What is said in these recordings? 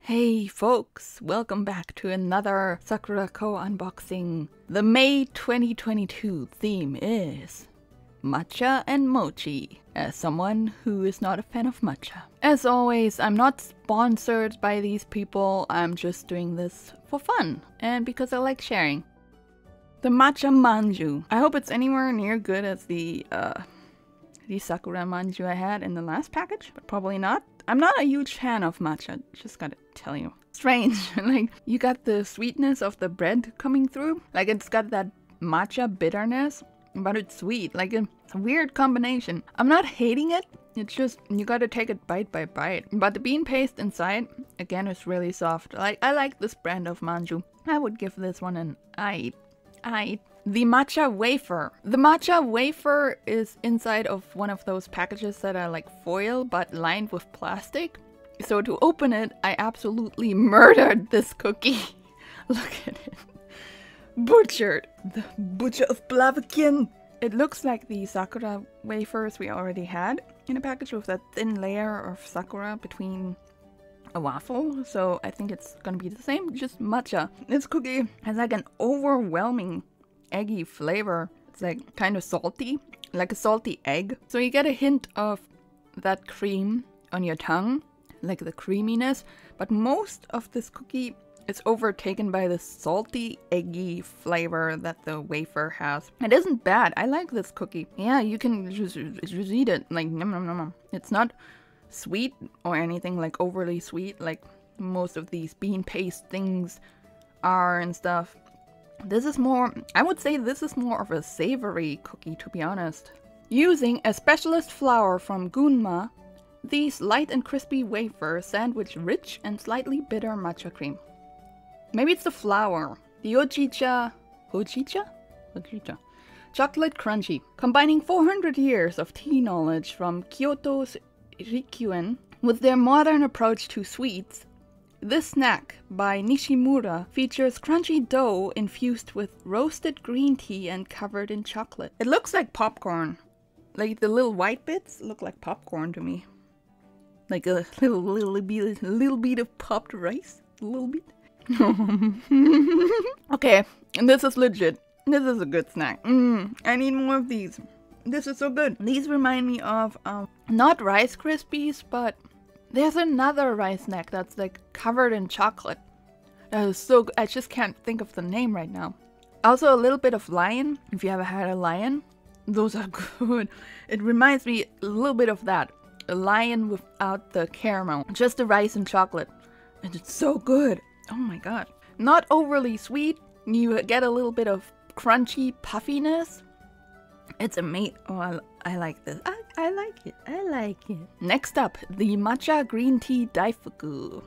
Hey folks, welcome back to another Sakuraco unboxing. The May 2022 theme is matcha and mochi, as someone who is not a fan of matcha. As always, I'm not sponsored by these people, I'm just doing this for fun and because I like sharing. The matcha manju. I hope it's anywhere near good as the sakura manju I had in the last package, but probably not. I'm not a huge fan of matcha, just gotta tell you. Strange, like you got the sweetness of the bread coming through, like it's got that matcha bitterness, but it's sweet, like a weird combination. I'm not hating it, it's just you gotta take it bite by bite. But the bean paste inside, again, is really soft. Like I like this brand of manju. I would give this one an 8. The matcha wafer. The matcha wafer is inside of one of those packages that are like foil but lined with plastic. So to open it, I absolutely murdered this cookie. Look at it. Butchered. The butcher of Blaviken. It looks like the sakura wafers we already had in a package with that thin layer of sakura between a waffle. So I think it's gonna be the same, just matcha. This cookie has like an overwhelming eggy flavor. It's like kind of salty, like a salty egg. So you get a hint of that cream on your tongue, like the creaminess, but most of this cookie is overtaken by the salty, eggy flavor that the wafer has. It isn't bad. I like this cookie. Yeah, you can just eat it like nom nom nom nom. It's not sweet or anything like overly sweet like most of these bean paste things are and stuff. This is more, I would say this is more of a savory cookie, to be honest. Using a specialist flour from Gunma, these light and crispy wafers sandwich rich and slightly bitter matcha cream. Maybe it's the flour. The Hojicha chocolate crunchy, combining 400 years of tea knowledge from Kyoto's Rikyuan with their modern approach to sweets. This snack by Nishimura features crunchy dough infused with roasted green tea and covered in chocolate. It looks like popcorn. Like the little white bits look like popcorn to me. Like a little bit of popped rice. A little bit. Okay, and this is legit. This is a good snack. I need more of these. This is so good. These remind me of not Rice Krispies, but there's another rice snack that's like covered in chocolate. That is so good. I just can't think of the name right now. Also a little bit of Lion, if you ever had a Lion. Those are good. It reminds me a little bit of that. A Lion without the caramel. Just the rice and chocolate. And it's so good. Oh my god. Not overly sweet. You get a little bit of crunchy puffiness. It's amazing. Oh, I like this. I like it. I like it. Next up, the matcha green tea daifuku,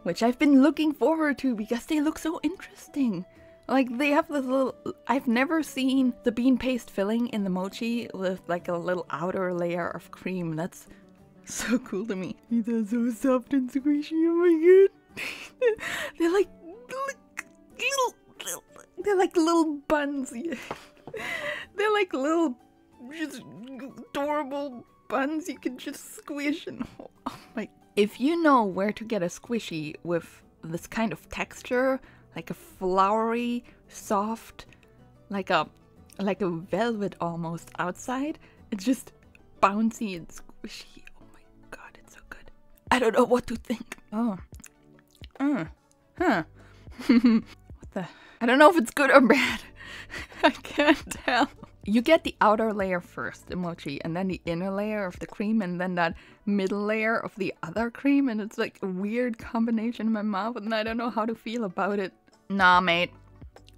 which I've been looking forward to because they look so interesting. Like they have this little, I've never seen the bean paste filling in the mochi with like a little outer layer of cream. That's so cool to me. They're so soft and squishy. Oh my god. They're like little buns. They're like little, just adorable buns you can just squish and oh my. If you know where to get a squishy with this kind of texture, like a floury, soft, like a velvet almost outside, it's just bouncy and squishy. Oh my god, it's so good. I don't know what to think. Oh. What the? I don't know if it's good or bad. I can't tell. You get the outer layer first, the mochi, and then the inner layer of the cream, and then that middle layer of the other cream, and it's like a weird combination in my mouth, and I don't know how to feel about it. Nah, mate.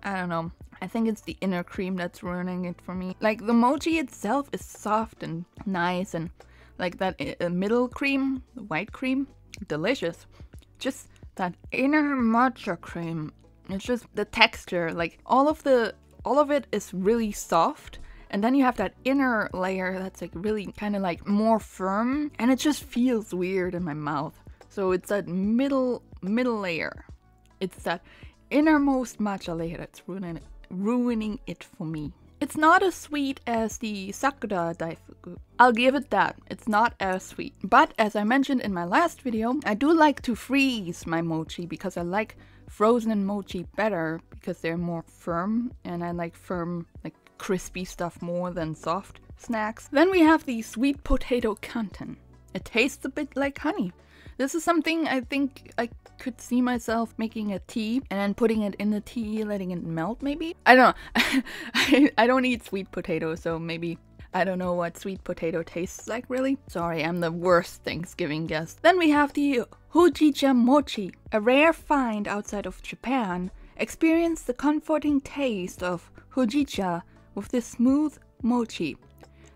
I don't know. I think it's the inner cream that's ruining it for me. Like, the mochi itself is soft and nice, and like that middle cream, the white cream, delicious. Just that inner matcha cream. It's just the texture, like all of it is really soft, and then you have that inner layer that's like really kind of like more firm, and it just feels weird in my mouth. So it's that middle layer. It's that innermost matcha layer that's ruining it for me. It's not as sweet as the Sakura Daifuku. I'll give it that. It's not as sweet. But as I mentioned in my last video, I do like to freeze my mochi because I like frozen mochi better because they're more firm, and I like firm, like crispy stuff more than soft snacks. Then we have the sweet potato kanten. It tastes a bit like honey. This is something I think I could see myself making a tea and then putting it in the tea, letting it melt maybe? I don't know. I don't eat sweet potato, so maybe I don't know what sweet potato tastes like really. Sorry, I'm the worst Thanksgiving guest. Then we have the hojicha mochi. A rare find outside of Japan. Experience the comforting taste of hojicha with this smooth mochi.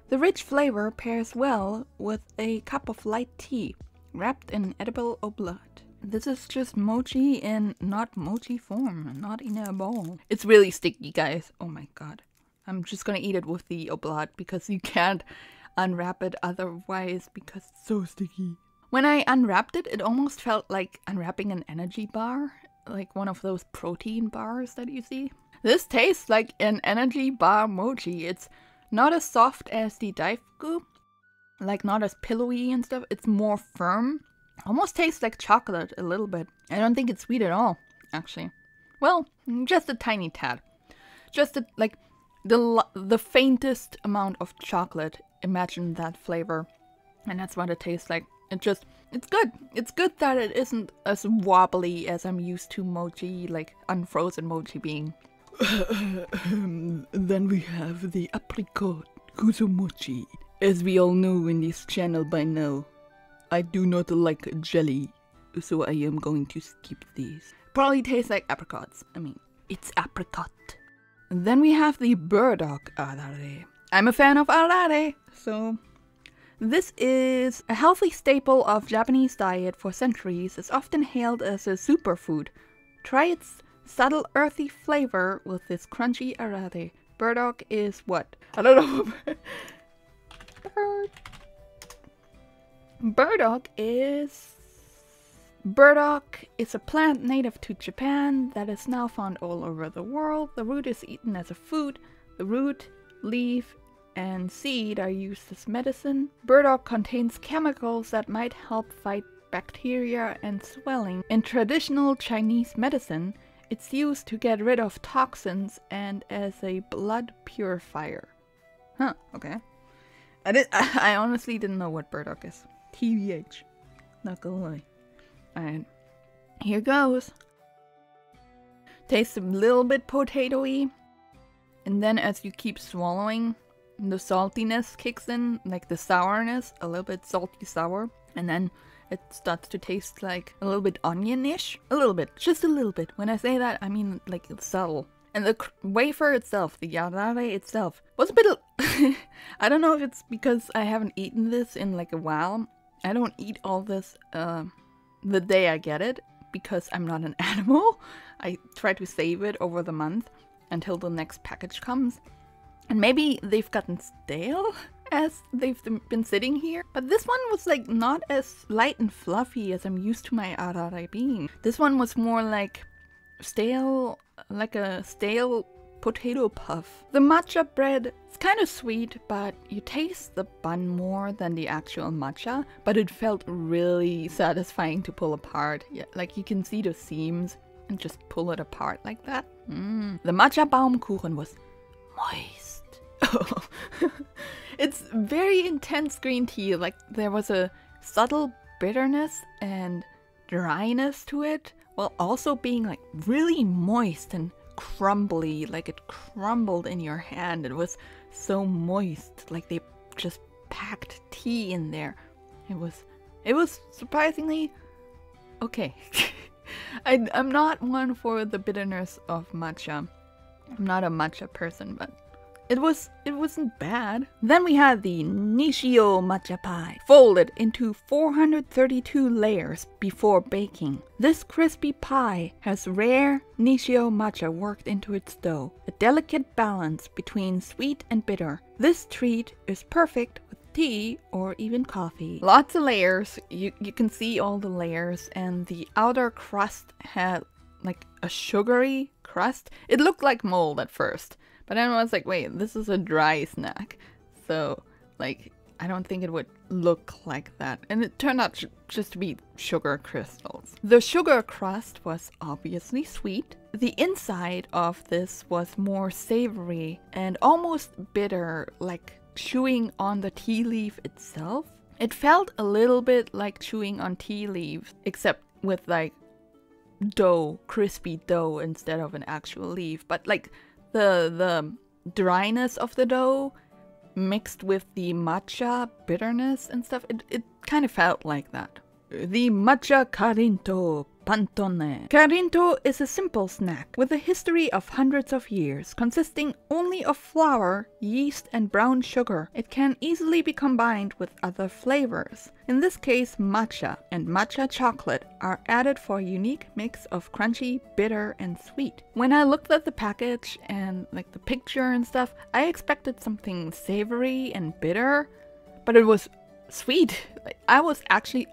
The rich flavor pairs well with a cup of light tea, wrapped in edible oblate. This is just mochi in not mochi form, not in a bowl. It's really sticky, guys. Oh my god. I'm just gonna eat it with the oblate because you can't unwrap it otherwise because it's so sticky. When I unwrapped it, it almost felt like unwrapping an energy bar, like one of those protein bars that you see. This tastes like an energy bar mochi. It's not as soft as the daifuku, like not as pillowy and stuff. It's more firm. Almost tastes like chocolate a little bit. I don't think it's sweet at all, actually. Well, just a tiny tad. Just like the faintest amount of chocolate. Imagine that flavor. And that's what it tastes like. It's good. It's good that it isn't as wobbly as I'm used to mochi, like unfrozen mochi being. Then we have the apricot kuzumochi. As we all know in this channel by now, I do not like jelly, so I am going to skip these. Probably tastes like apricots. I mean, it's apricot. And then we have the burdock arare. I'm a fan of arare, so this is a healthy staple of Japanese diet for centuries. It's often hailed as a superfood. Try its subtle earthy flavor with this crunchy arare. Burdock is what? I don't know. Burdock is a plant native to Japan that is now found all over the world. The root is eaten as a food. The root, leaf, and seed are used as medicine. Burdock contains chemicals that might help fight bacteria and swelling. In traditional Chinese medicine, it's used to get rid of toxins and as a blood purifier. Huh, okay. I honestly didn't know what burdock is. TBH. Not gonna lie. Alright. Here goes. Tastes a little bit potatoey. And then as you keep swallowing, the saltiness kicks in. Like the sourness. A little bit salty sour. And then it starts to taste like a little bit onion-ish. A little bit. Just a little bit. When I say that, I mean like it's subtle. And the wafer itself, the yarare itself, was a bit... I don't know if it's because I haven't eaten this in like a while. I don't eat all this the day I get it because I'm not an animal. I try to save it over the month until the next package comes. And maybe they've gotten stale as they've been sitting here. But this one was like not as light and fluffy as I'm used to my arare being. This one was more like stale, like a stale potato puff. The matcha bread is kind of sweet, but you taste the bun more than the actual matcha, but it felt really satisfying to pull apart. Yeah, like you can see the seams and just pull it apart like that. The matcha Baumkuchen was moist. It's very intense green tea. Like there was a subtle bitterness and dryness to it, while also being like really moist and crumbly, like it crumbled in your hand. It was so moist, like they just packed tea in there. It was surprisingly okay. I'm not one for the bitterness of matcha. I'm not a matcha person, but it wasn't bad. Then we had the Nishio matcha pie, folded into 432 layers before baking. This crispy pie has rare Nishio matcha worked into its dough, a delicate balance between sweet and bitter. This treat is perfect with tea or even coffee. Lots of layers. You can see all the layers, and the outer crust had like a sugary crust. It looked like mold at first, But then I was like, wait, this is a dry snack. So, like, I don't think it would look like that. And it turned out just to be sugar crystals. The sugar crust was obviously sweet. The inside of this was more savory and almost bitter, like chewing on the tea leaf itself. It felt a little bit like chewing on tea leaves, except with like dough, crispy dough instead of an actual leaf. But like the dryness of the dough mixed with the matcha bitterness and stuff, it kind of felt like that. The matcha carinto pantone. Carinto is a simple snack with a history of hundreds of years, consisting only of flour, yeast, and brown sugar. It can easily be combined with other flavors. In this case, matcha and matcha chocolate are added for a unique mix of crunchy, bitter, and sweet. When I looked at the package and like the picture and stuff, I expected something savory and bitter, but it was sweet. I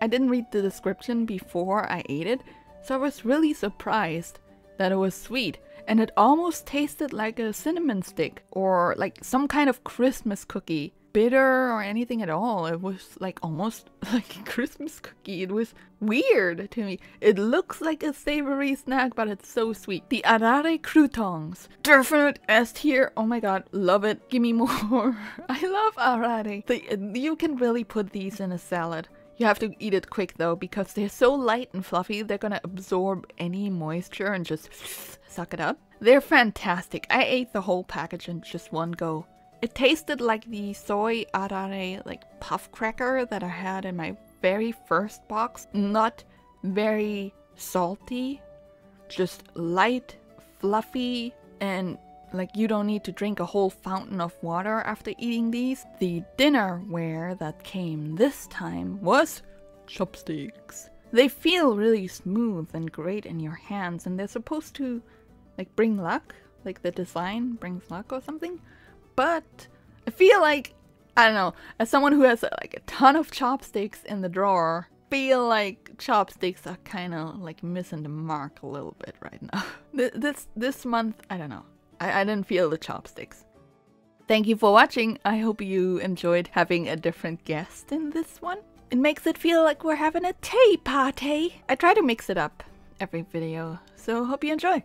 didn't read the description before I ate it, so I was really surprised that it was sweet. And it almost tasted like a cinnamon stick or like some kind of Christmas cookie. Bitter or anything at all. It was like almost like a Christmas cookie. It was weird to me. It looks like a savory snack, but it's so sweet. The arare croutons. Definite S tier. Oh my god, love it. Give me more. I love arare. You can really put these in a salad. You have to eat it quick though, because they're so light and fluffy, they're gonna absorb any moisture and just suck it up. They're fantastic. I ate the whole package in just one go. It tasted like the soy arare like puff cracker that I had in my very first box. Not very salty, just light, fluffy, and like you don't need to drink a whole fountain of water after eating these. The dinnerware that came this time was chopsticks. They feel really smooth and great in your hands, and they're supposed to like bring luck, like the design brings luck or something. But I feel like, I don't know, as someone who has like a ton of chopsticks in the drawer, feel like chopsticks are kind of like missing the mark a little bit right now. This month, I don't know. I didn't feel the chopsticks. Thank you for watching. I hope you enjoyed having a different guest in this one. It makes it feel like we're having a tea party. I try to mix it up every video, so hope you enjoy.